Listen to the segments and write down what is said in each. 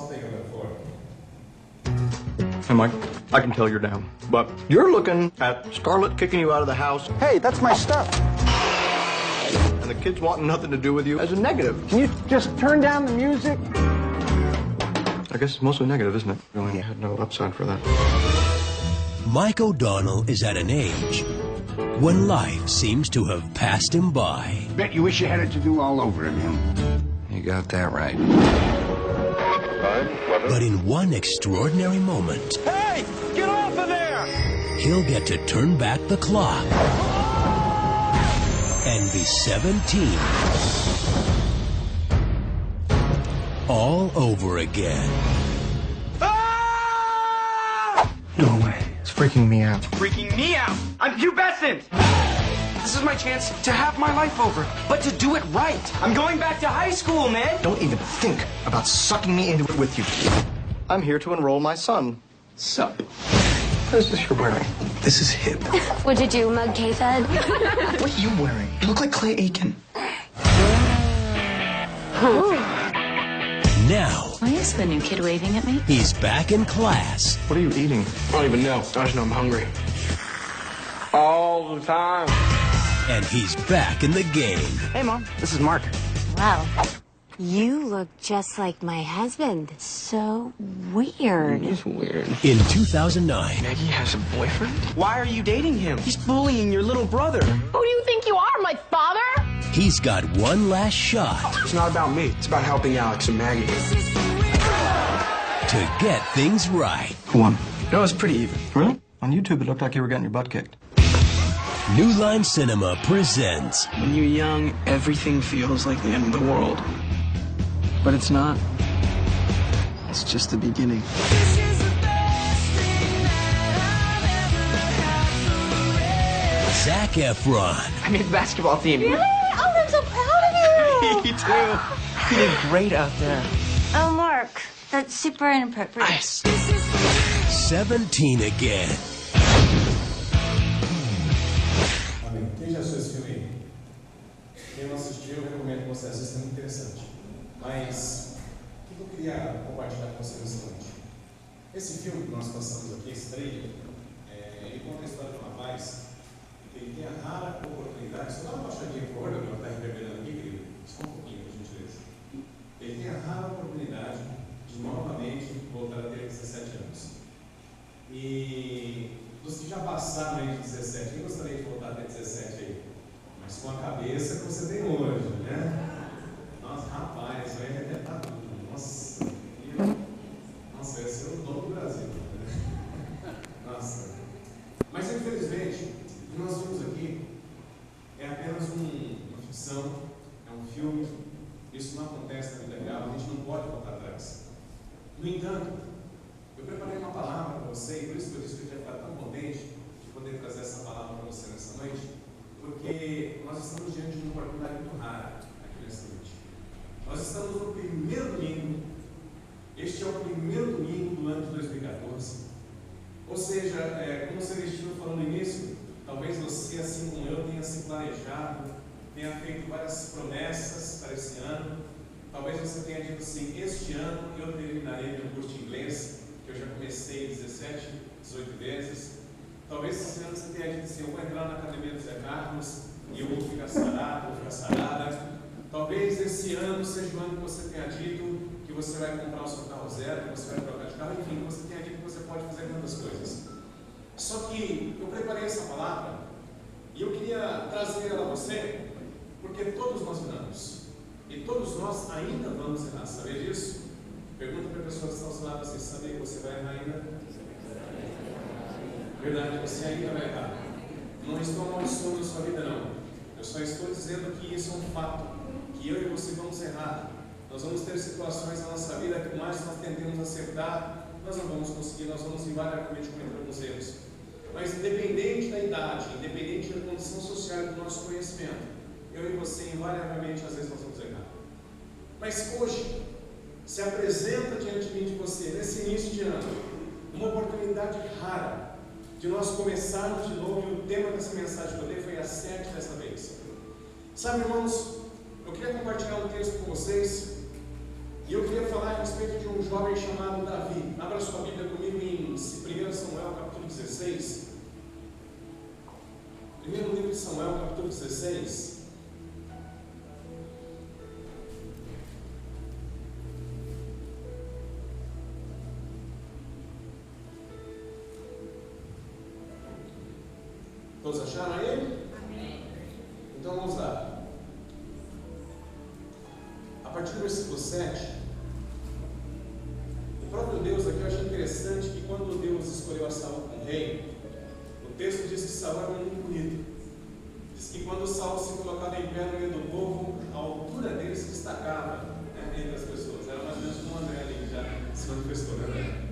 something of that sort. Hey, Mike, I can tell you're down, but you're looking at Scarlett kicking you out of the house. Hey, that's my stuff. And the kids wanting nothing to do with you as a negative. Can you just turn down the music? I guess it's mostly negative, isn't it? Really had no upside for that. Mike O'Donnell is at an age when life seems to have passed him by. Bet you wish you had it to do all over again. You got that right. But in one extraordinary moment, Hey, get off of there! he'll get to turn back the clock and be 17 all over again. No way. It's freaking me out. Freaking me out. I'm pubescent. This is my chance to have my life over, but to do it right. I'm going back to high school, man. Don't even think about sucking me into it with you. I'm here to enroll my son. Sup? What is this you're wearing? This is hip. What'd you do, mug K-Fed? What are you wearing? You look like Clay Aiken. Now, Why is the new kid waving at me? he's back in class, What are you eating? I don't even know. I just know I'm hungry. All the time. and he's back in the game. Hey, Mom. This is Mark. Wow. You look just like my husband. So weird. He's weird. In 2009, Maggie has a boyfriend? Why are you dating him? He's bullying your little brother. Who do you think you are, my father? he's got one last shot It's not about me. It's about helping Alex and Maggie. to get things right. Who won? No, it's pretty even. Really? On YouTube, it looked like you were getting your butt kicked. New Line Cinema presents When you're young, everything feels like the end of the world. But it's not. It's just the beginning. Zac Efron, I made the basketball team. Really? Oh, I'm so proud of you. Me too. You did great out there. Oh, Mark, that's super inappropriate. Nice. 17 again. Amém. Quem já assistiu esse filme aí? Quem não assistiu, eu recomendo que você assista, é muito interessante. Mas, o que eu queria compartilhar com você nessa noite? Esse filme que nós passamos aqui, esse trailer, ele conta a história de um rapaz que ele tem a rara oportunidade. Só dá uma baixadinha por olho, para estar reverberando aqui, querido. Só um pouquinho, por gentileza. Ele tem a rara oportunidade de novamente voltar a ter 17 anos. E dos que já passaram aí de 17, quem gostaria de voltar a ter 17 aí? Mas com a cabeça que você tem hoje, né? Nossa, rapaz, vai arrebentar tudo. Nossa, nossa, vai ser o dono do Brasil. Né? Nossa. Mas infelizmente, o que nós vimos aqui é apenas uma ficção, é um filme. Isso não acontece na vida real, a gente não pode voltar atrás. No entanto, eu preparei uma palavra para você, e por isso que eu disse que eu ia ficar tão contente de poder trazer essa palavra para você nessa noite, porque nós estamos diante de uma oportunidade muito rara aqui nessa noite. Nós estamos no primeiro domingo, este é o primeiro domingo do ano de 2014, ou seja, como você estive falando no início, talvez você, assim como eu, tenha se planejado, tenha feito várias promessas para esse ano. Talvez você tenha dito assim: este ano eu terminarei meu curso de inglês, que eu já comecei 17, 18 vezes. Talvez esse ano você tenha dito assim: eu vou entrar na academia do Zé Carlos e eu vou ficar sarado, vou ficar sarada. Talvez esse ano seja o ano que você tenha dito que você vai comprar o seu carro zero, que você vai trocar de carro, enfim, que você tenha dito que você pode fazer tantas coisas. Só que eu preparei essa palavra e eu queria trazer ela a você, porque todos nós erramos. E todos nós ainda vamos errar, sabia disso? Pergunta para a pessoa que está ao seu lado: você sabia que você vai errar ainda? Verdade, você ainda vai errar. Não estou amaldiçoando a sua vida, não. Eu só estou dizendo que isso é um fato, que eu e você vamos errar. Nós vamos ter situações na nossa vida que, por mais que nós tentemos acertar, nós não vamos conseguir, nós vamos invariavelmente cometer alguns erros. Mas independente da idade, independente da condição social e do nosso conhecimento, eu e você, invariavelmente, às vezes nós vamos errar. Mas hoje, se apresenta diante de mim, de você, nesse início de ano, uma oportunidade rara de nós começarmos de novo, e o tema dessa mensagem que eu dei foi a 7 dessa vez. Sabe, irmãos, eu queria compartilhar um texto com vocês, E eu queria falar a respeito de um jovem chamado Davi. Abra sua Bíblia comigo em 1 Samuel, capítulo 16. Primeiro livro de Samuel, capítulo 16. Todos acharam aí? Amém. Então vamos lá. A partir do versículo 7, o próprio Deus aqui, eu achei interessante que quando Deus escolheu a Saul como rei, o texto diz que Saul era muito bonito. Diz que quando Saul se colocava em pé no meio do povo, a altura dele se destacava, né, entre as pessoas. Era mais ou menos como o André ali já se manifestou, né?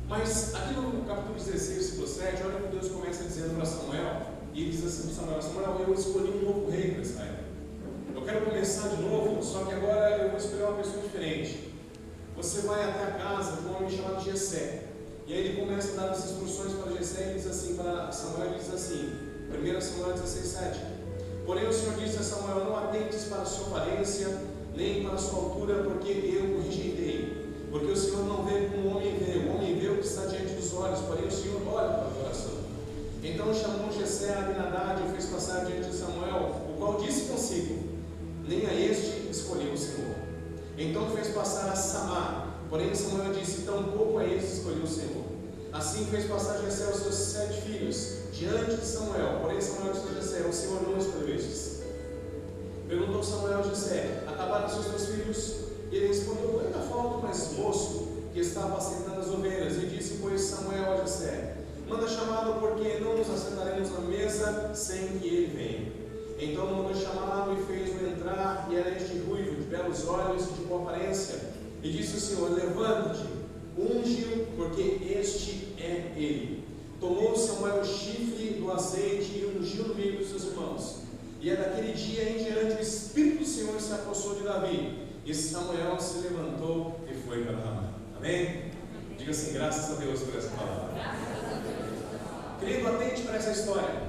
Mas aqui no capítulo 16, versículo 7, olha o que Deus começa dizendo para Samuel, e ele diz assim para Samuel, eu escolhi um novo rei para Israel. Eu quero começar de novo, só que agora eu vou escolher uma pessoa diferente. Você vai até a casa de um homem chamado Jessé. E aí ele começa a dar as instruções para Jessé, e ele diz assim, para Samuel, ele diz assim, 1 Samuel 16, 7. Porém o Senhor disse a Samuel, não atentes para a sua aparência, nem para a sua altura, porque eu o rejeitei. Porque o Senhor não vê como o homem vê o que está diante dos olhos, porém o Senhor olha para o coração. Então chamou Jessé a Abinadab e fez passar diante de Samuel, o qual disse consigo, nem a este escolheu o Senhor. Então fez passar a Samá, porém Samuel disse, tampouco a este escolheu o Senhor. Assim fez passar Jessé os seus 7 filhos diante de Samuel, porém Samuel disse a Jessé, o Senhor não escolheu estes. Perguntou Samuel a Jessé, acabaram os teus filhos? E ele respondeu, ainda falta mais moço que está apacentando as ovelhas. E disse, pois, Samuel a Jessé, manda chamá-lo, porque não nos assentaremos na mesa sem que ele venha. Então mandou chamá-lo e fez-o entrar, e era este ruivo, de belos olhos e de boa aparência. E disse o Senhor, levanta-te, unge-o, porque este é ele. Tomou Samuel o chifre do azeite e ungiu no meio dos seus irmãos. E é daquele dia em diante o Espírito do Senhor se apossou de Davi. E Samuel se levantou e foi para Ramá. Amém? Diga assim, graças a Deus por essa palavra. Querido, atente para essa história.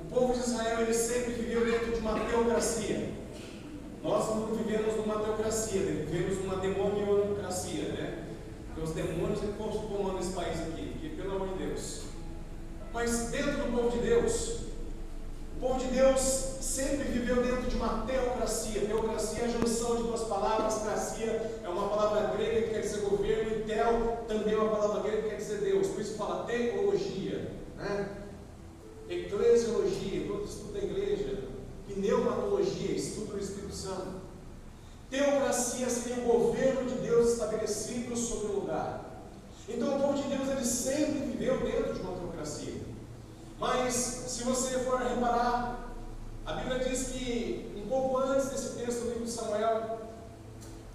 O povo de Israel, ele sempre viveu dentro de uma teocracia. Nós não vivemos numa teocracia, vivemos numa demoniocracia, né? Porque os demônios que comandam esse país aqui, que, pelo amor de Deus. Mas dentro do povo de Deus, o povo de Deus sempre viveu dentro de uma teocracia. Teocracia é a junção de duas palavras. Cracia é uma palavra grega que quer dizer governo, e tel também é uma palavra grega que quer dizer Deus. Por isso fala teologia, né? Eclesiologia, todo estudo da igreja. Pneumatologia, estudo do Espírito Santo. Teocracia seria o governo de Deus estabelecido sobre o lugar. Então o povo de Deus, ele sempre viveu dentro de uma teocracia. Mas, se você for reparar, a Bíblia diz que, um pouco antes desse texto do livro de Samuel,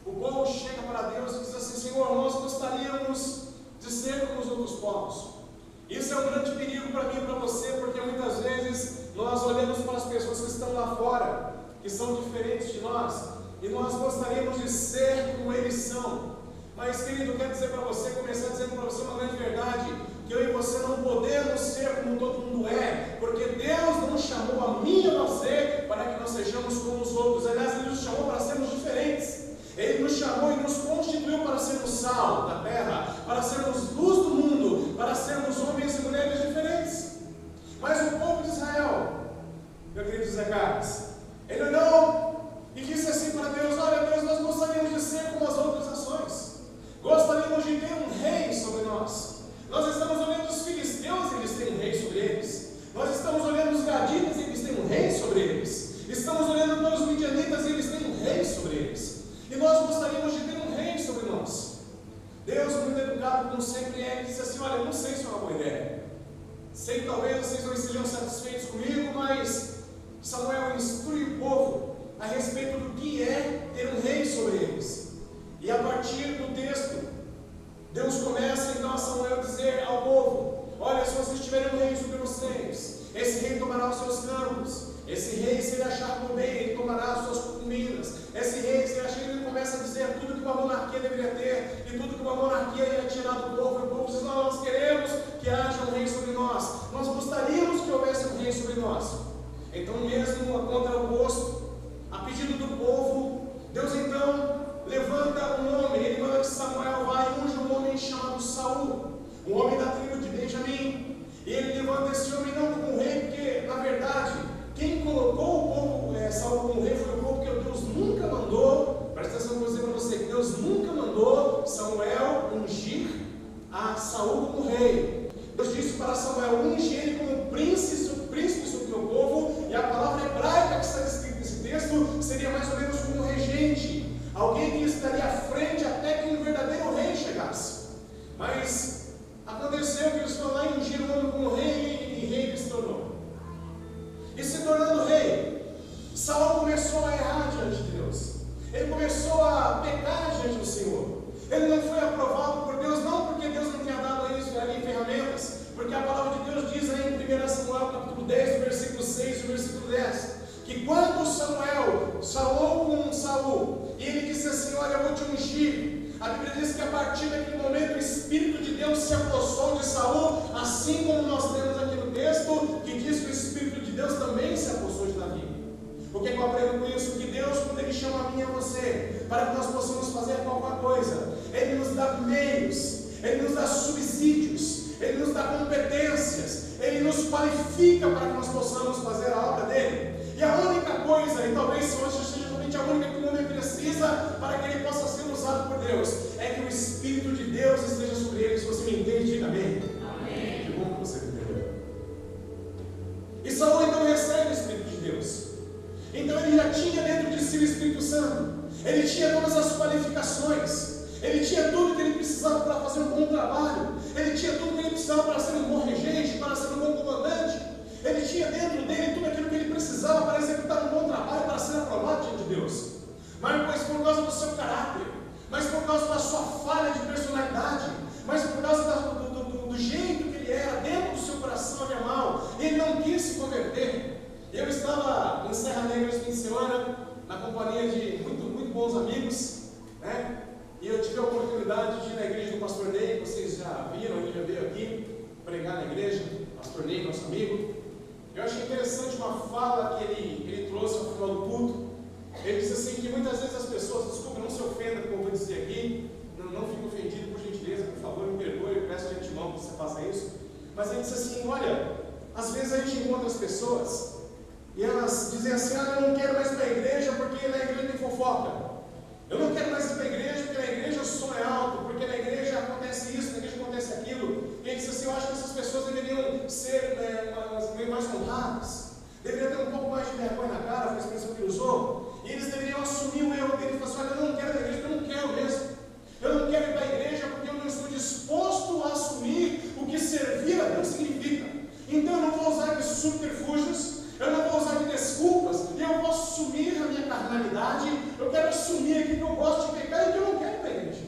o povo chega para Deus e diz assim, Senhor, nós gostaríamos de ser como os outros povos. Isso é um grande perigo para mim e para você, porque muitas vezes nós olhamos para as pessoas que estão lá fora, que são diferentes de nós, e nós gostaríamos de ser como eles são. Mas, querido, eu quero dizer para você, começar dizendo para você uma grande verdade, que eu e você não podemos ser como todo mundo é, porque Deus não chamou a mim e a você para que nós sejamos como os outros. Aliás, Ele nos chamou para sermos diferentes. Ele nos chamou e nos constituiu para sermos sal da terra, para sermos luz do mundo, para sermos homens e mulheres diferentes. Mas o povo de Israel, meu querido Zé Carlos, ele olhou e disse assim para Deus, olha Deus, nós gostaríamos de ser como as outras nações, gostaríamos de ter um rei sobre nós. Nós estamos olhando os filisteus e eles têm um rei sobre eles. Nós estamos olhando os gaditas e eles têm um rei sobre eles. Estamos olhando para os midianitas e eles têm um rei sobre eles. E nós gostaríamos de ter um rei sobre nós. Deus, muito educado como sempre é, disse assim, olha, eu não sei se é uma boa ideia. Sei que talvez vocês não estejam satisfeitos comigo, mas Samuel instrui o povo a respeito do que é ter um rei sobre eles. E a partir do texto, Deus começa então a Samuel dizer ao povo, olha, se vocês tiverem um rei sobre vocês, esse rei tomará os seus campos, esse rei, se ele achar por bem, ele tomará as suas concubinas, esse rei, se ele achar, ele começa a dizer tudo que uma monarquia deveria ter, e tudo que uma monarquia ia tirar do povo, e o povo diz, nós queremos que haja um rei sobre nós, nós gostaríamos que houvesse um rei sobre nós. Então mesmo a contraposto, a pedido do povo, Deus então a Saul como rei. Deus disse para Samuel: unge ele como príncipe sobre o meu povo, e a palavra hebraica que está escrita nesse texto seria mais ou menos como regente, alguém que estaria à frente até que um verdadeiro rei chegasse. Mas aconteceu que eles foram lá e ungiram o homem como rei, e rei ele se tornou. E se tornando rei, Saul começou a errar diante de Deus. Ele começou a pecar diante do Senhor. Ele não foi aprovado por Deus, não porque Deus não tinha dado a eles ali ferramentas, porque a palavra de Deus diz aí em 1 Samuel capítulo 10, versículo 6 e versículo 10, que quando Samuel falou com Saul, e ele disse assim: olha, eu vou te ungir, a Bíblia diz que a partir daquele momento o Espírito de Deus se apossou de Saul, assim como nós temos aqui no texto, que diz que o Espírito de Deus também se apossou de Davi. O que eu aprendo com isso? Que Deus, quando Ele chama a mim e a você, para que nós possamos fazer qualquer coisa, Ele nos dá meios, Ele nos dá subsídios, Ele nos dá competências, Ele nos qualifica para que nós possamos fazer a obra dEle. E a única coisa, e talvez hoje seja somente a única que o homem precisa para que ele possa ser usado por Deus, é que o Espírito de Deus esteja sobre ele. Se você me entende, diga amém. Amém. Que bom que você me entendeu. E Saul então recebe o Espírito de Deus. Então ele já tinha dentro de si o Espírito Santo. Ele tinha todas as qualificações. Ele tinha tudo que ele precisava para fazer um bom trabalho. Ele tinha tudo que ele precisava para ser um bom regente, para ser um bom comandante. Ele tinha dentro dele tudo aquilo que ele precisava para executar um bom trabalho, para ser aprovado diante de Deus. Mas por causa do seu caráter, mas por causa da sua falha de personalidade, mas por causa do jeito que ele era, dentro do seu coração ele é mau, ele não quis se converter. Eu estava em Serra Negra esse fim de semana, na companhia de muito bons amigos, né? E eu tive a oportunidade de ir na igreja do pastor Ney. Vocês já viram, ele já veio aqui pregar na igreja, pastor Ney, nosso amigo. Eu achei interessante uma fala que ele trouxe ao final do culto. Ele disse assim, que muitas vezes as pessoas, desculpa, não se ofenda com o que eu vou dizer aqui, não fique ofendido, por gentileza, por favor, me perdoe, eu peço de antemão que você faça isso. Mas ele disse assim, olha, às vezes a gente encontra as pessoas e elas dizem assim: eu não quero mais ir para a igreja porque na igreja tem fofoca. Eu não quero mais ir para a igreja porque na igreja o som é alto, porque na igreja acontece isso, na igreja acontece aquilo. E ele disse assim: eu acho que essas pessoas deveriam ser mais honradas, deveriam ter um pouco mais de vergonha na cara, foi a expressão que ele usou, e eles deveriam assumir o erro dele e falar assim: olha, eu não quero ir para a igreja porque eu não quero mesmo. Eu não quero ir para a igreja porque eu não estou disposto a assumir o que servir a Deus significa. Então eu não vou usar de subterfúgios, eu não vou usar de desculpas, e eu vou assumir a minha carnalidade. Eu quero assumir aqui que eu gosto de pecar e que eu não quero ir para a igreja.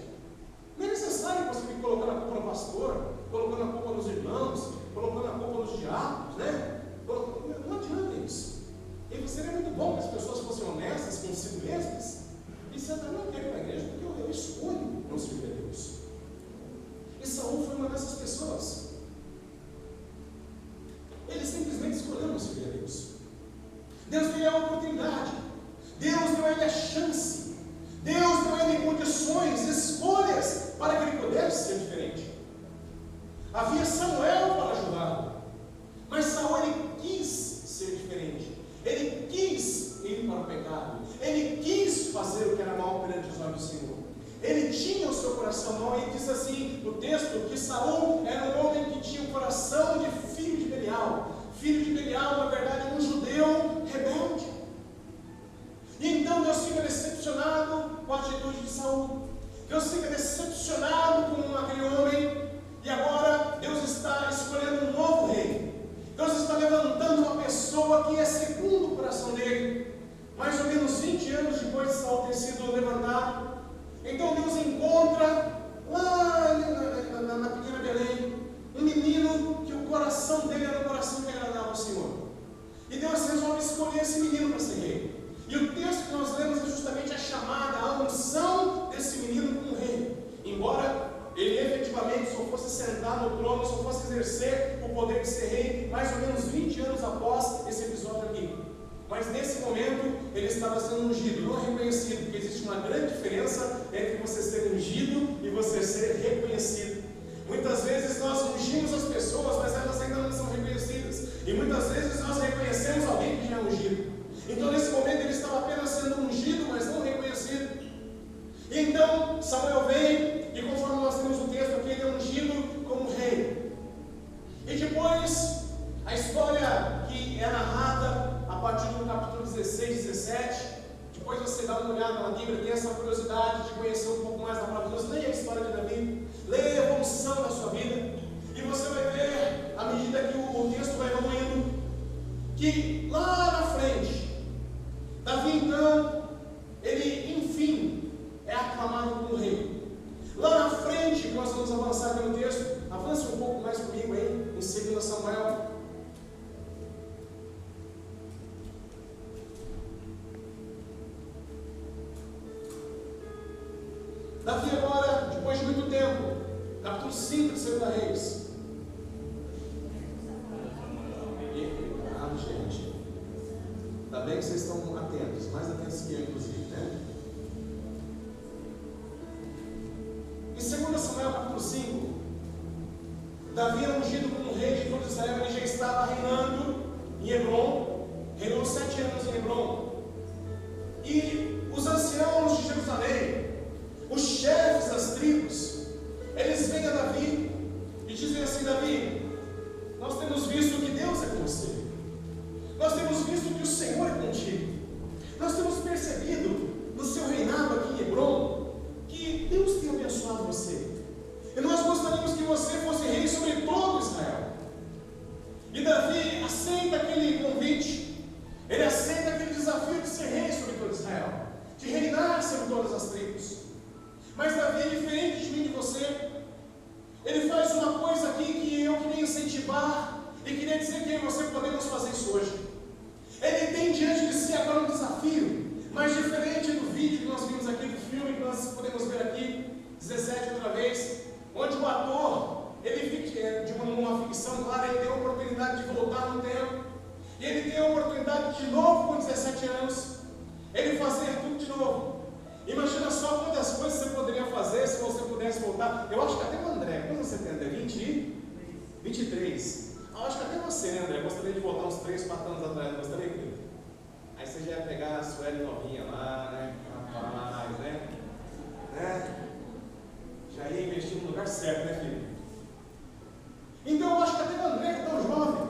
Não é necessário você ficar colocando a culpa no pastor, colocando a culpa nos irmãos, colocando a culpa nos diabos, né? Não adianta isso. E seria muito bom que as pessoas fossem honestas consigo mesmas e disseram: eu não quero ir para a igreja porque eu escolho não servir a Deus. E Saul foi uma dessas pessoas. Ele simplesmente escolheu não servir a Deus. Deus deu a oportunidade, Deus deu a ele a chance, Deus deu a ele condições, escolhas para que ele pudesse ser diferente. Havia Samuel para ajudá-lo, mas Saul ele quis ser diferente, ele quis ir para o pecado, ele quis fazer o que era mal perante os olhos do Senhor. Ele tinha o seu coração mau, e diz assim no texto que Saul era um homem que tinha o coração de filho de Belial. Filho de Belial, na verdade, um judeu rebelde. E então Deus fica decepcionado com a atitude de Saul. Deus fica decepcionado com aquele homem. E agora Deus está escolhendo um novo rei. Deus está levantando uma pessoa que é segundo o coração dele. Mais ou menos 20 anos depois de Saul ter sido levantado, então Deus encontra lá na pequena Belém um menino que o coração dele era um coração que agradava ao Senhor. E Deus resolve escolher esse menino para ser rei. E o texto que nós lemos é justamente a chamada, a unção desse menino como rei. Embora ele efetivamente só fosse sentar no trono, só fosse exercer o poder de ser rei mais ou menos 20 anos após esse episódio aqui. Mas nesse momento ele estava sendo ungido, não reconhecido, porque existe uma grande diferença entre você ser ungido e você ser reconhecido. Muitas vezes nós ungimos as pessoas, mas elas ainda não são reconhecidas. E muitas vezes nós reconhecemos alguém que já é ungido. Então nesse momento ele estava apenas sendo ungido, mas não reconhecido. E então Samuel vem, e conforme nós temos o texto aqui, ele é ungido avançar aqui no texto. Avance um pouco mais comigo aí, em 2 Samuel. Davi agora, depois de muito tempo, capítulo 5 de 2 Reis. Gente, ainda bem que vocês estão atentos, mais atentos que eu, inclusive, né? Em 2 Samuel capítulo 5, Davi era ungido como rei de todo Israel. Ele já estava reinando em Hebrom, reinou 7 anos em Hebrom. E os anciãos de Jerusalém, os chefes das tribos, eles vêm a Davi e dizem assim: Davi, nós temos visto que Deus é com você, nós temos visto que o Senhor é contigo, nós temos percebido no seu reinado aqui em Hebrom que Deus tem abençoado você, e nós gostaríamos que você fosse rei sobre todo Israel. E Davi aceita aquele convite, ele aceita aquele desafio de ser rei sobre todo Israel, de reinar sobre todas as tribos. Mas Davi, diferente de mim e de você, ele faz uma coisa aqui que eu queria incentivar e queria dizer que eu e você podemos fazer isso hoje. Ele tem diante de si agora um desafio, mas diferente do vídeo que nós vimos aqui, do filme que nós podemos ver aqui, 17 outra vez, onde o ator, ele fica de uma ficção, claro, ele tem a oportunidade de voltar no tempo, e ele tem a oportunidade de novo, com 17 anos, ele fazer tudo de novo. Imagina só quantas coisas você poderia fazer se você pudesse voltar. Eu acho que até o André, quantos você tem, André? 23. Eu acho que até você, né, André? Gostaria de voltar uns 3, 4 anos atrás, gostaria, querido? Aí você já ia pegar a Sueli novinha lá, né? Rapaz, né? Já ia investir no lugar certo, né, filho? Então eu acho que até o André, que é tão jovem,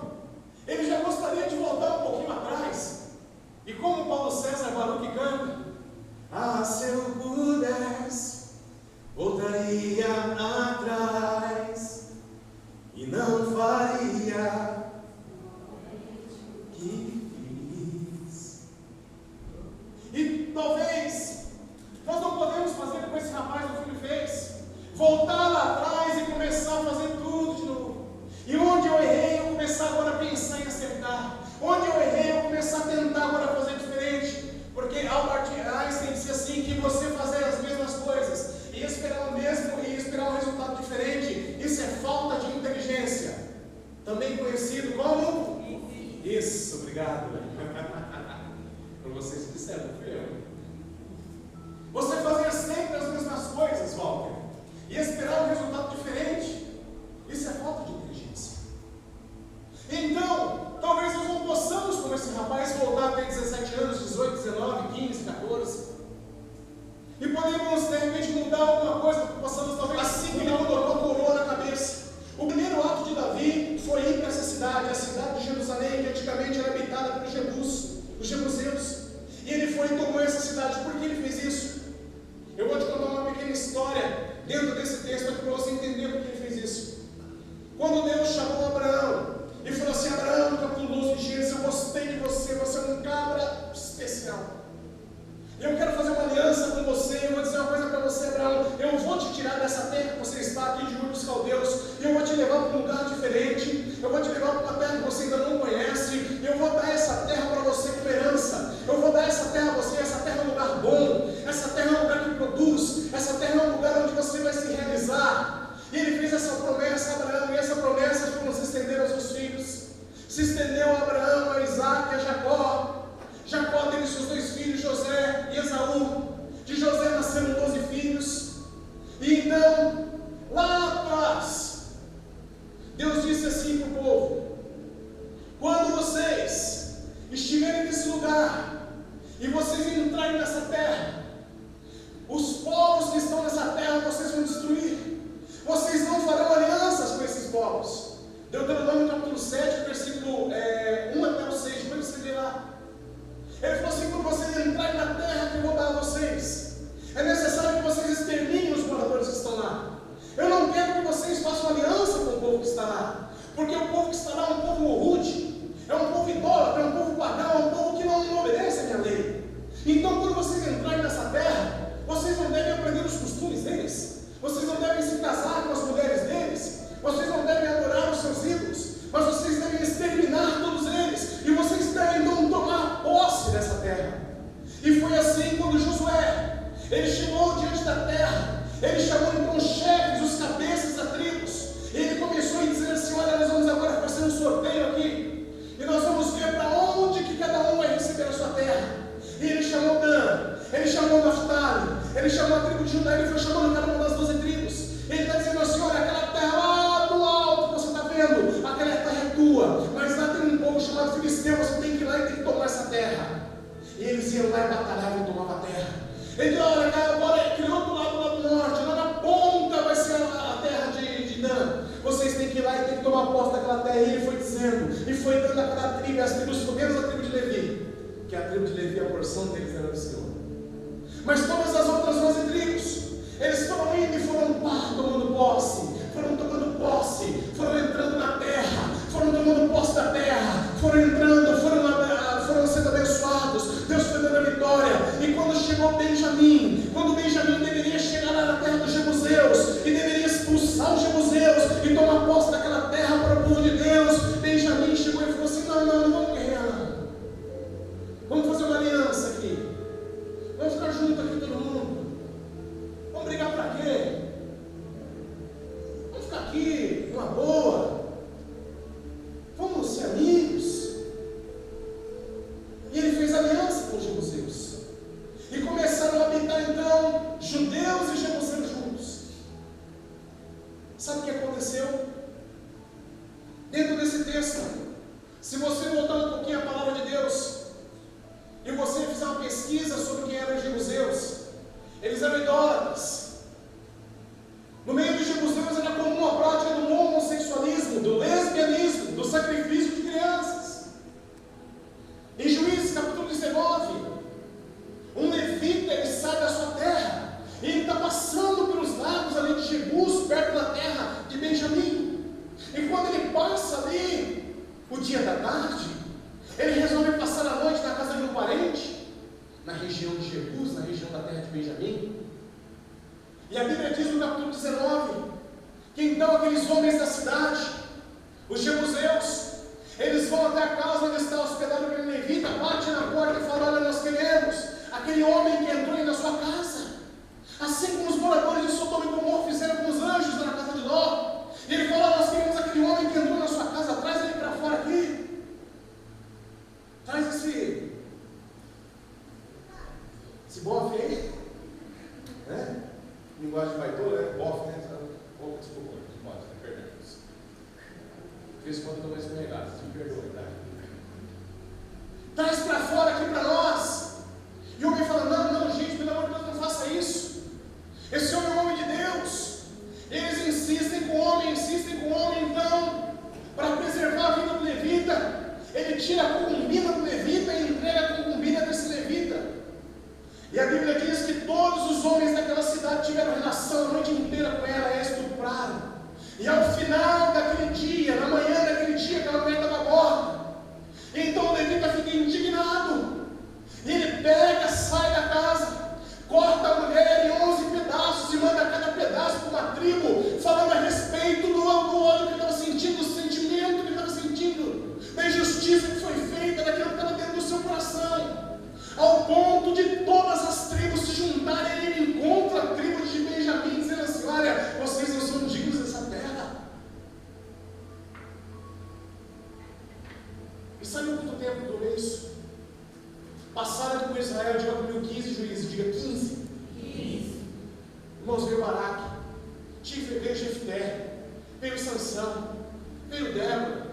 ele já gostaria de voltar um pouquinho atrás. E como Paulo César Baruch canta: ah, se eu pudesse, voltaria atrás e não faria o que fiz. E talvez nós não podemos fazer como esse rapaz do filme fez, voltar lá atrás e começar a fazer tudo de novo. E onde eu errei, eu começar agora a pensar em acertar. Onde eu errei, eu começar a tentar agora fazer diferente. Porque Albert Einstein disse assim, que você fazer as mesmas coisas e esperar o mesmo e esperar um resultado diferente, isso é falta de inteligência. Também conhecido como? Isso, obrigado. Por vocês que disseram, não fui eu. Você fazer sempre as mesmas coisas, Walter, e esperar um resultado diferente, isso é falta de inteligência. Então, talvez nós não possamos, como esse rapaz, voltar a ter 17 anos, 18, 19, 15, 14. E podemos, de repente, mudar alguma coisa, possamos, talvez, assim que ele colocou a coroa na cabeça. O primeiro ato de Davi foi ir para essa cidade, a cidade de Jerusalém, que antigamente era habitada pelos jebuseus. E ele foi e tomou essa cidade. Por que ele fez isso? Eu vou te contar uma pequena história dentro desse texto aqui para você entender por que ele fez isso. Quando Deus chamou Abraão e falou assim: Abraão, no capítulo 12 de Gênesis, eu gostei de você, você é um cabra especial. Eu quero fazer uma aliança com você. Eu vou dizer uma coisa para você, Abraão: eu vou te tirar dessa terra que você está aqui, de Ur dos Caldeus, e eu vou te levar para um lugar diferente. Eu vou te levar para uma terra que você ainda não conhece. Eu vou dar essa terra para você como herança. Eu vou dar essa terra a você. Essa terra é um lugar bom, essa terra é um lugar que produz, essa terra é um lugar onde você vai se realizar. E ele fez essa promessa a Abraão, e essa promessa foi se estender aos seus filhos. Se estendeu a Abraão, a Isaac e a Jacó. Jacó teve seus 2 filhos, José e Esaú. De José nasceram 12 filhos. E então, lá atrás, Deus disse assim para o povo: quando vocês estiverem nesse lugar e vocês entrarem nessa terra, os povos que estão nessa terra vocês vão destruir. Vocês não farão alianças com esses povos. Deuteronômio capítulo 7, versículo 1 até o 6, depois você vê lá. Ele falou assim: quando vocês entrarem na terra que eu vou dar a vocês, é necessário que vocês exterminem os moradores que estão lá. Eu não quero que vocês façam aliança com o povo que está lá, porque o povo que está lá é um povo rude, é um povo idólatra, é um povo pagão, é um povo que não obedece a minha lei. Então, quando vocês entrarem nessa terra, vocês não devem aprender os costumes deles, vocês não devem se casar com as mulheres e foi dando a cada tribo, e as tribos, menos a tribo de Levi, que a tribo de Levi, a porção deles era do Senhor. Mas todas as outras 11 tribos, eles foram indo e foram tomando posse, foram entrando na terra, foram tomando posse da terra, foram entrando, foram sendo abençoados. Deus foi dando a vitória. E quando chegou Benjamim, quando Benjamim deveria chegar lá na terra dos jebuseus e deveria expulsar os jebuseus e tomar posse daquela terra para o povo de Deus, Benjamim chegou e falou assim: não vamos guerrear, não. Vamos fazer uma aliança aqui, vamos ficar juntos aqui todo mundo. Vamos brigar para quê? Vamos ficar aqui numa boa, vamos ser amigos. E ele fez aliança com os jebuseus, e começaram a habitar então judeus e jebuseus juntos. Sabe o que aconteceu? Dentro desse texto, se você voltar um pouquinho à palavra de Deus, e você fizer uma pesquisa sobre quem eram os jebuseus, eles eram idólatras. No meio dos jebuseus era comum a prática do homossexualismo, do lesbianismo, do sacrifício de crianças. Em Juízes capítulo 19, um levita, ele sai da sua terra, e ele está passando pelos lagos ali de Jebus, perto da terra de Benjamim. E quando ele passa ali, o dia da tarde, ele resolve passar a noite na casa de um parente, na região de Jebus, na região da terra de Benjamim. E a Bíblia diz no capítulo 19, que então aqueles homens da cidade, os jebuseus, eles vão até a casa onde está hospedado aquele levita, bate na porta e fala: olha, nós queremos aquele homem que entrou aí na sua casa, assim como os moradores de Sodoma e Gomorra fizeram com os anjos na casa de Ló. E ele fala: nós queremos aquele homem que entrou na sua casa, traz ele para fora aqui, traz esse bofe aí, né? Linguagem de baitola, né? Bofe, né? Opa, desculpa, perdão. De vez em quando eu dou uma escorregada, me perdoe, tá? Traz para fora aqui para nós. E o homem fala: não, gente, pelo amor de Deus, não faça isso. Esse homem é um homem de Deus. Eles insistem com o homem, então, para preservar a vida do levita, ele tira a concubina do levita e entrega a concubina desse levita. E a Bíblia diz que todos os homens daquela cidade tiveram relação a noite inteira com ela, e a estupraram. E ao final daquele dia, na manhã daquele dia, aquela mulher estava morta. Então o levita fica indignado. E ele pega, sai da casa, corta a mulher em 11 pedaços e manda cada pedaço para uma tribo, falando a respeito do ódio que ele estava sentindo, do sentimento que ele estava sentindo, da injustiça que foi feita, daquilo que estava dentro do seu coração. Ao ponto de todas as tribos se juntarem, ele encontra a tribo de Benjamim, dizendo assim: olha, vocês não são dignos dessa terra. E sabe quanto tempo durou isso? Passaram com Israel, diga comigo, 15 juízes, diga 15. Irmãos, veio Baraque, veio Jefté, veio Sansão, veio Débora.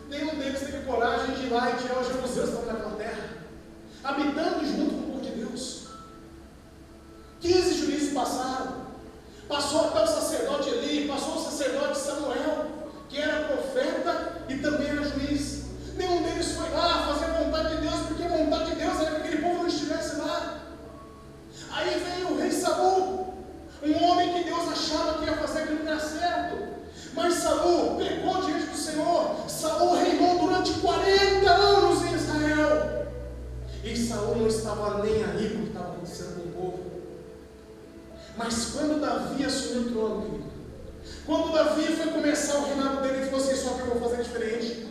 Nenhum deles teve coragem de ir lá e tirar os jebuseus que estavam naquela terra, habitando junto com o povo de Deus. 15 juízes passaram. Passou até o sacerdote Eli, passou o sacerdote Samuel, que era profeta e também era juiz. Nenhum deles foi lá fazer a vontade de Deus, porque a vontade de Deus era que aquele povo não estivesse lá. Aí veio o rei Saul, um homem que Deus achava que ia fazer aquilo que era certo. Mas Saul pecou diante do Senhor. Saul reinou durante 40 anos em Israel. E Saul não estava nem aí com o que estava acontecendo com o povo. Mas quando Davi assumiu o trono, querido, quando Davi foi começar o reinado dele, ele falou assim: só que eu vou fazer diferente.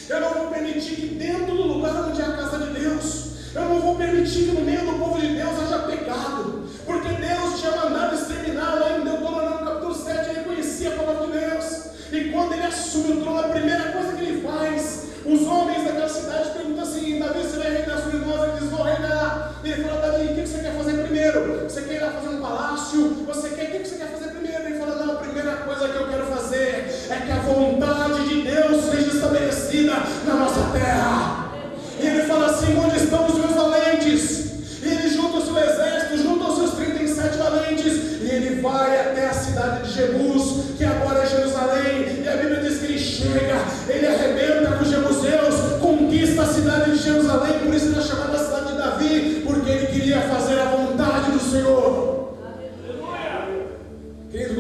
Eu não vou permitir que dentro do lugar onde é a casa de Deus, eu não vou permitir que no meio do povo de Deus haja pecado. Porque Deus tinha mandado exterminar lá em Deuteronômio capítulo 7, ele conhecia a palavra de Deus. E quando ele assume o trono, a primeira coisa que ele faz, os homens daquela cidade perguntam assim: Davi, você vai reinar sobre nós? Ele diz: vou reinar. Ele fala: Davi, o que você quer fazer primeiro? Você quer ir lá fazer um palácio? O que você quer fazer primeiro? Ele fala: não, a primeira coisa que eu quero fazer é que a vontade de Deus seja estabelecida na nossa terra. E ele fala assim: onde estão os meus valentes? E ele junta o seu exército, junta os seus 37 valentes, e ele vai até a cidade de Jebus, que agora é Jerusalém. E a Bíblia diz que ele chega, ele arrebenta com Jebus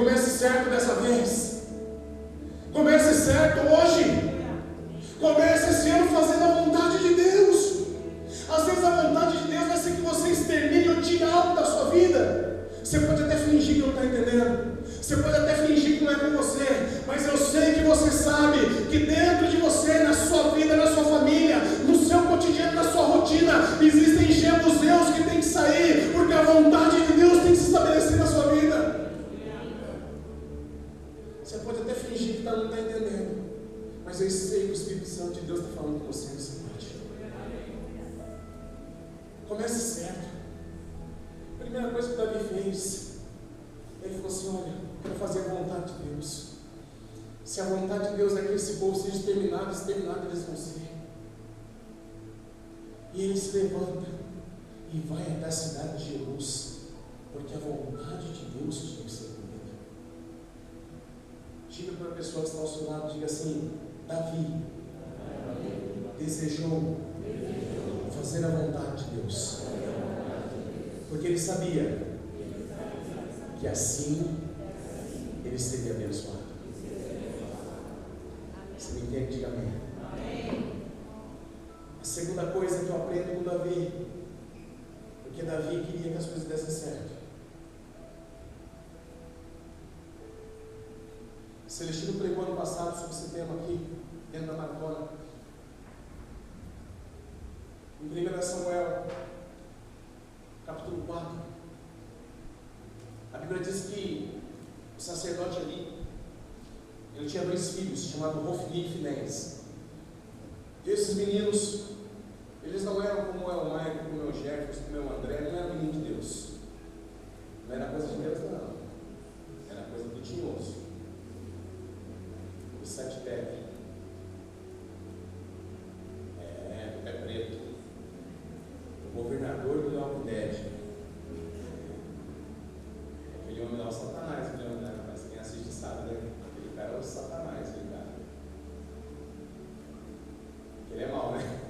comece certo dessa vez. Comece certo hoje. Comece esse ano fazendo a vontade de Deus. Às vezes a vontade de Deus vai ser que você extermine ou tire algo da sua vida. Você pode até fingir que não está entendendo. Você pode até fingir que não é com você. Mas eu sei que você sabe que dentro de você, na sua vida, na sua família, no seu cotidiano, na sua rotina, existem gemuseus que tem que sair, porque a vontade de Deus tem que se estabelecer na sua vida. Você pode até fingir que não está entendendo, mas eu sei que o Espírito Santo de Deus está falando com você nessa noite. Comece certo. A primeira coisa que Davi fez, ele falou assim: olha, eu quero fazer a vontade de Deus. Se a vontade de Deus é que esse povo seja exterminado eles vão ser. E ele se levanta e vai até a cidade de Jerusalém, porque a vontade de Deus tinha que ser cumprida. Diga para a pessoa que está ao seu lado, diga assim: Davi desejou fazer a vontade de Deus, porque ele sabia que assim ele seria abençoado. Você me entende? Diga amém. A segunda coisa que eu aprendo com Davi, porque Davi queria que as coisas dessem certo. Celestino pregou ano passado sobre esse tema aqui, dentro da maratona. Em 1 Samuel, capítulo 4, a Bíblia diz que o sacerdote ali, ele tinha 2 filhos, chamados Hofni e Finéias. E esses meninos, eles não eram como é o Maicon, como é o Jefferson, como é o André, não eram menino de Deus. Não era coisa de Deus, não. Era coisa do tinhoso, do 7 pés. Do pé preto. O governador do Alpidete. Aquele homem lá, o Satanás, mas quem assiste sabe, né? Aquele cara é o Satanás, aquele cara. Ele é mau, né?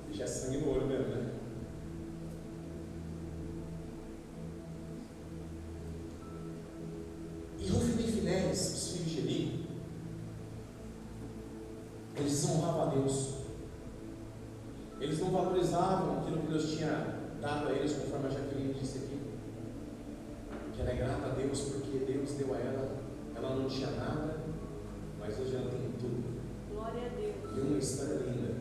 O bicho é sangue no olho mesmo, né? E Hofni e Finéias, os filhos de Eli, eles desonravam a Deus. Eles não valorizavam aquilo que Deus tinha dado a eles, conforme a Jaqueline disse aqui. Que ela é grata a Deus porque Deus deu a ela. Ela não tinha nada, mas hoje ela tem tudo. Glória a Deus. E uma história linda,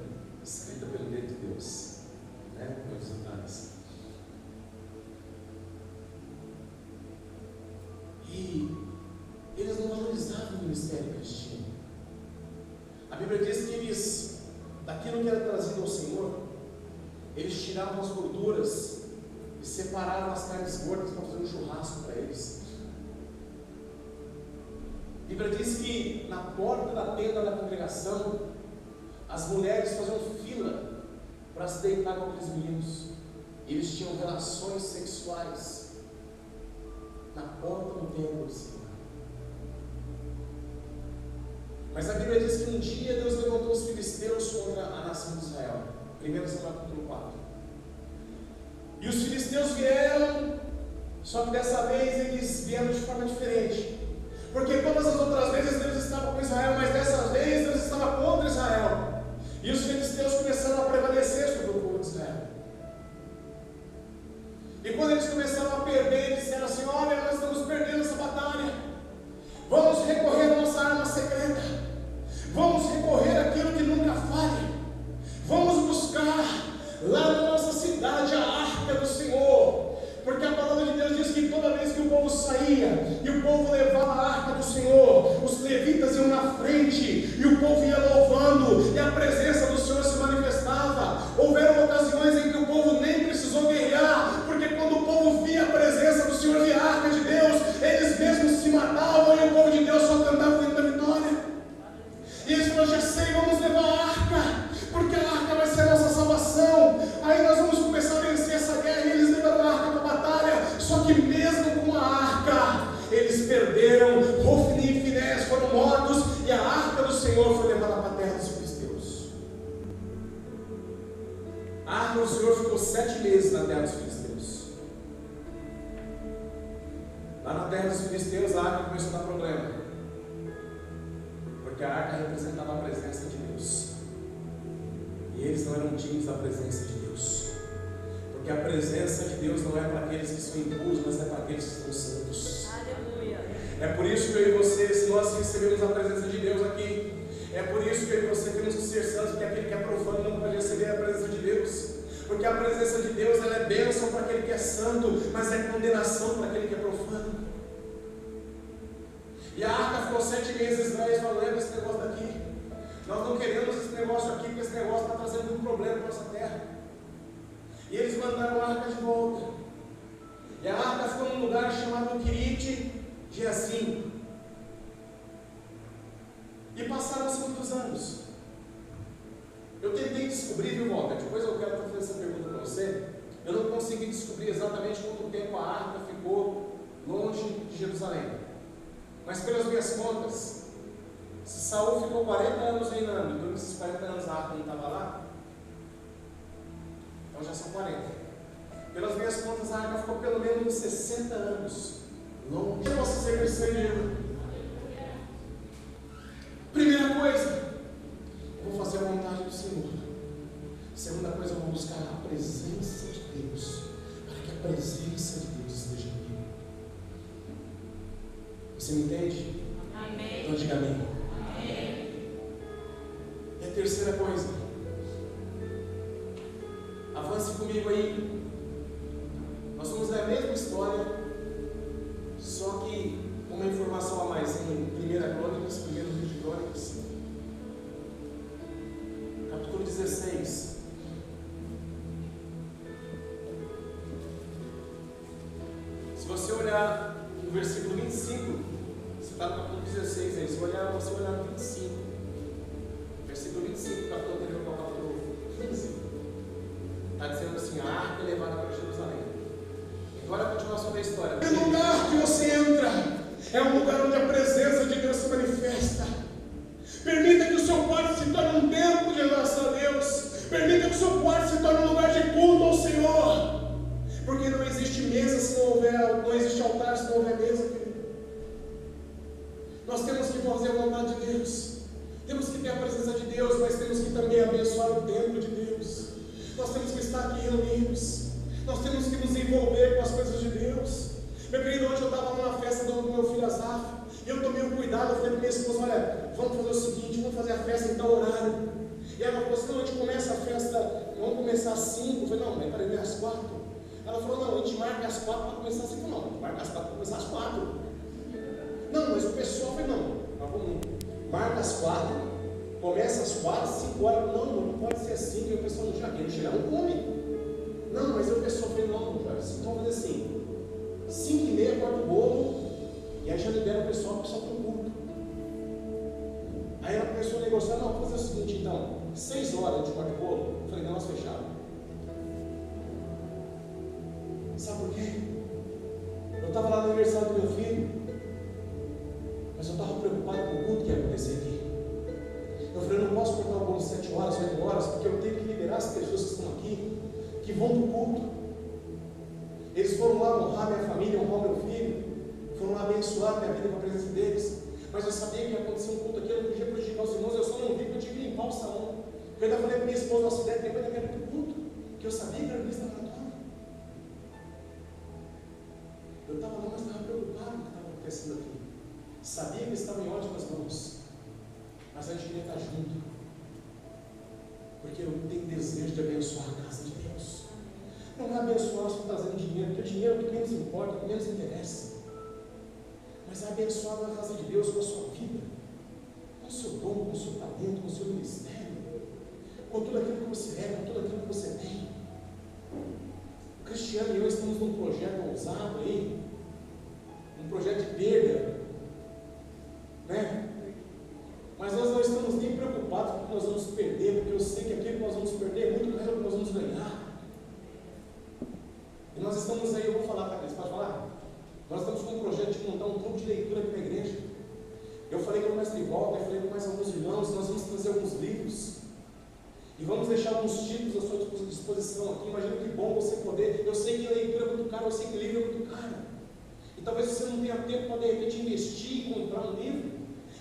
escrita pelo dedo de Deus, né? Meus irmãos. E eles não valorizavam o ministério que eles tinham. A Bíblia diz que eles, daquilo que era trazido ao Senhor, eles tiravam as gorduras e separaram as carnes gordas para fazer um churrasco para eles. A Bíblia diz que na porta da tenda da congregação, as mulheres faziam fila para se deitar com aqueles meninos. Eles tinham relações sexuais na porta do templo do Senhor. Mas a Bíblia diz que um dia Deus levantou os filisteus contra a nação de Israel. 1 Samuel capítulo 4. E os filisteus vieram, só que dessa vez eles vieram de forma diferente. Porque todas as outras vezes Deus estava com Israel, mas dessa vez Deus estava contra Israel. E os filisteus começaram a prevalecer sobre o povo de Israel. E quando eles começaram a perder, eles disseram assim: olha, nós estamos perdendo essa batalha. Vamos recorrer à nossa arma secreta. Vamos recorrer àquilo que nunca falha. Vamos buscar lá na nossa cidade a arca do Senhor. Porque a palavra de Deus diz que toda vez que o povo saía e o povo levava a arca do Senhor, os levitas iam na frente e o povo ia louvando e a presença do Senhor se manifestava. Houveram ocasiões em que o povo nem precisou guerrear, porque quando o povo via a presença do Senhor, via a arca de Deus, eles mesmos se matavam e o povo de Deus só cantava dentro da vitória. E eles falaram: já sei, vamos levar a arca, porque a arca vai ser a nossa salvação. Aí nós vamos começar a vencer essa guerra. E eles levaram a arca para a batalha. Só que mesmo com a arca, eles perderam. Hofni e Finéias foram mortos e a arca do Senhor foi levada para a terra dos filisteus. A arca do Senhor ficou 7 meses na terra dos filisteus. Lá na terra dos filisteus, a arca começou a dar problema, porque a arca representava a presença de Deus, e eles não eram dignos da presença de Deus, porque a presença de Deus não é para aqueles que são impuros, mas é para aqueles que são santos. Aleluia. É por isso que eu e você, se nós recebemos a presença de Deus aqui, é por isso que eu e você temos que ser santos, porque aquele que é profano não pode receber a presença de Deus, porque a presença de Deus ela é bênção para aquele que é santo, mas é condenação para aquele que é profano. E a arca ficou 7 meses, Israel falou: leva esse negócio daqui, nós não queremos esse negócio aqui, porque esse negócio está trazendo muito problema para a nossa terra. E eles mandaram a arca de volta, e a arca ficou num lugar chamado Quirite Jearim. E passaram-se muitos anos. Eu tentei descobrir, viu, Walter? Depois eu quero fazer essa pergunta para você. Eu não consegui descobrir exatamente quanto tempo a arca ficou longe de Jerusalém. Mas pelas minhas contas, se Saul ficou 40 anos reinando, e durante esses 40 anos a arca não estava lá, então já são 40. Pelas minhas contas, a arca ficou pelo menos 60 anos longe. Eu posso ser cristão. Primeira coisa, eu vou fazer a vontade do Senhor. Segunda coisa, eu vou buscar a presença de Deus, para que a presença de Deus esteja comigo. Você me entende? Amém. Então diga amém. Amém. E a terceira coisa, avance comigo aí. Nós vamos ler a mesma história, só que uma informação a mais em 1 Crônicas, 1 livro de Crônicas, capítulo 16. Se você olhar no versículo 25, você está no capítulo 16 aí, se você olhar no 25, versículo 25, capítulo anterior ao capítulo 15, está dizendo assim: a arca é levada para Jerusalém. Agora a continuação da história. O lugar que você entra é um lugar onde a presença de Deus se manifesta. Permita que o seu quarto se torne um templo de adoração a Deus. Permita que o seu quarto se torne um lugar de culto ao Senhor. Porque não existe mesa se não houver, não existe altar se não houver mesa, querido. Nós temos que fazer a vontade de Deus. Temos que ter a presença de Deus, mas temos que também abençoar o templo de Deus. Nós temos que estar aqui reunidos. Nós temos que nos envolver com as coisas de Deus. Meu querido, hoje eu estava numa festa do meu filho Azaf, e eu tomei um cuidado, eu falei para minha esposa: olha, vamos fazer o seguinte, vamos fazer a festa em tal horário. E ela falou assim: não, a gente começa a festa, vamos começar às 5. Eu falei: não, mas peraí, às 4. Ela falou: não, a gente marca às 4 para começar às 5. Não, a gente marca às 4 para começar às 4. Não, mas o pessoal foi: não, marca às 4, começa às 4, 5 horas. Não pode ser assim, que o pessoal não chega, ele chegar, não come. Não, mas o pessoal foi: não, então vamos fazer assim, 5h30 corta o bolo, e aí já libera o pessoal para o culto. Aí ela começou a negociar: não, vamos fazer o seguinte então, 6 horas a gente corta o bolo. Eu falei: negócio fechado. Sabe por quê? Eu estava lá no aniversário do meu filho, mas eu estava preocupado com o culto que ia acontecer aqui. Eu falei: eu não posso cortar o bolo 7 horas, 8 horas, porque eu tenho que liberar as pessoas que estão aqui, que vão para o culto. Eles foram lá honrar minha família, honrar meu filho, foram lá abençoar minha vida com a presença deles, mas eu sabia que ia acontecer um culto aqui, eu não podia prejudicar os irmãos, eu só não vi porque eu tinha que limpar o salão. Eu ainda falei para minha esposa: nossa ideia depois daquele culto, que eu sabia que era vista maratona. Eu estava lá, mas estava preocupado com o que estava acontecendo aqui. Sabia que eles estavam em ótimas mãos, mas a gente queria estar junto, porque eu tenho desejo de abençoar a casa de Deus. Não é abençoar só trazendo dinheiro, porque o dinheiro é o que menos importa, o que menos interessa. Mas é abençoar na casa de Deus com a sua vida, com o seu dom, com o seu talento, com o seu ministério, com tudo aquilo que você é, com tudo aquilo que você tem. O Cristiano e eu estamos num projeto ousado aí, um projeto de perda, né? Mas nós não estamos nem preocupados com o que nós vamos perder, porque eu sei que aquilo que nós vamos perder é muito mais do que nós vamos ganhar. E nós estamos aí, eu vou falar, tá? Você pode falar? Nós estamos com um projeto de montar um grupo de leitura aqui na igreja. Eu falei com o mestre Walter, eu falei com mais alguns irmãos, nós vamos trazer alguns livros. E vamos deixar alguns títulos à sua disposição aqui. Imagina que bom você poder. Eu sei que leitura é muito caro, eu sei que livro é muito caro. E talvez você não tenha tempo para de repente investir e comprar um livro,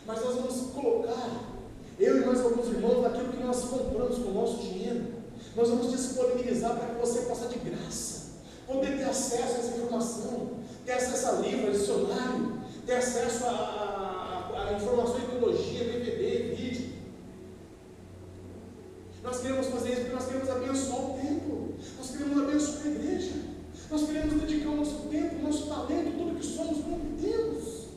mas nós vamos colocar, eu e mais alguns irmãos, naquilo que nós compramos com o nosso dinheiro, nós vamos disponibilizar para que você possa de graça poder ter acesso a essa informação, ter acesso a livro, a dicionário, ter acesso a informações de teologia, DVD, vídeo. Nós queremos fazer isso porque nós queremos abençoar o templo, nós queremos abençoar a igreja, nós queremos dedicar o nosso tempo, o nosso talento, tudo que somos como Deus.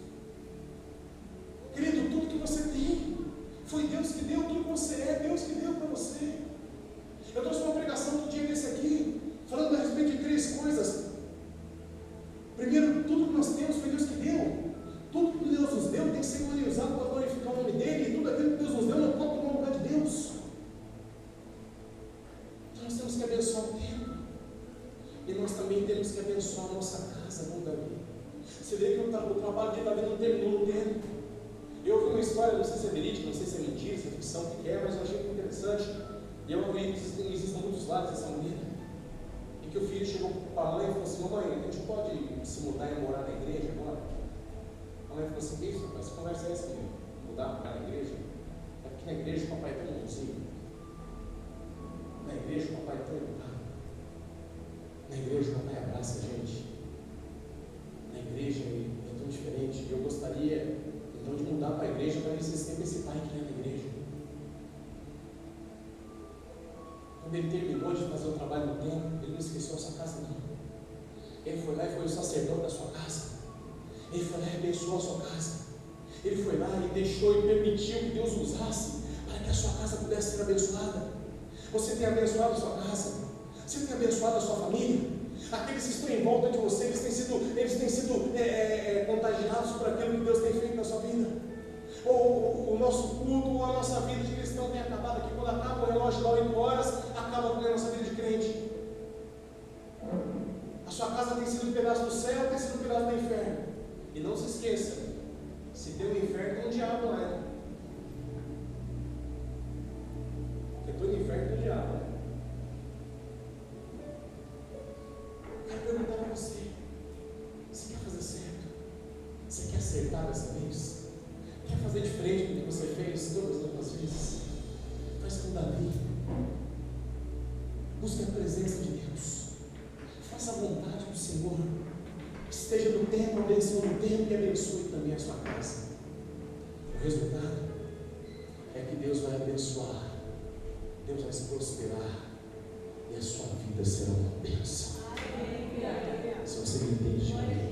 Querido, tudo que você tem, foi Deus que deu, tudo que você é, Deus que deu para você. Eu trouxe uma pregação um dia desse aqui, falando a respeito de 3 coisas. Primeiro, tudo que nós temos foi Deus que deu. Tudo que Deus nos deu tem que ser usado para glorificar o nome dEle, e tudo aquilo que Deus nos deu não pode tomar o lugar de Deus. Então nós temos que abençoar o templo, e nós também temos que abençoar a nossa casa, como Davi. Você vê que o trabalho de Davi não terminou no templo. Eu ouvi uma história, não sei se é verídica, não sei se é mentira, se é ficção, o que é, mas eu achei muito interessante. E eu ouvi que existem muitos lados dessa maneira, e que o filho chegou para a mãe e falou assim: mamãe, a gente pode se mudar e morar na igreja agora? A mãe falou assim: que isso, rapaz, que conversa é essa, filho? Mudar para ficar na igreja? É porque na igreja o papai é tão bonzinho. Na igreja o papai é tão educado. Na igreja o papai abraça a gente. Na igreja é tão diferente. E eu gostaria então de mudar para a igreja para ver se vocês têm esse pai que é na igreja. Quando ele terminou de fazer o trabalho no templo, ele não esqueceu a sua casa, não. Ele foi lá e foi o sacerdote da sua casa. Ele foi lá e abençoou a sua casa. Ele foi lá e deixou e permitiu que Deus usasse para que a sua casa pudesse ser abençoada. Você tem abençoado a sua casa? Você tem abençoado a sua família? Aqueles que estão em volta de você, eles têm sido contagiados por aquilo que Deus tem feito na sua vida? Ou o nosso culto, ou a nossa vida de cristão tem acabado aqui? Quando acaba o relógio lá 8 horas, acaba com a nossa vida de crente. A sua casa tem sido um pedaço do céu, tem sido um pedaço do inferno. E não se esqueça, se tem um inferno, tem um diabo lá, né? Porque todo inferno tem um diabo, né? Quero perguntar para você: você quer fazer certo? Você quer acertar dessa vez? Quer fazer diferente do que você fez todas as outras vezes? Faz com Davi. Busque a presença de Deus. Faça a vontade do Senhor. Esteja no templo, abençoando o templo e abençoe também a sua casa. O resultado é que Deus vai abençoar, Deus vai se prosperar e a sua vida será uma bênção. Se você me entende, amém.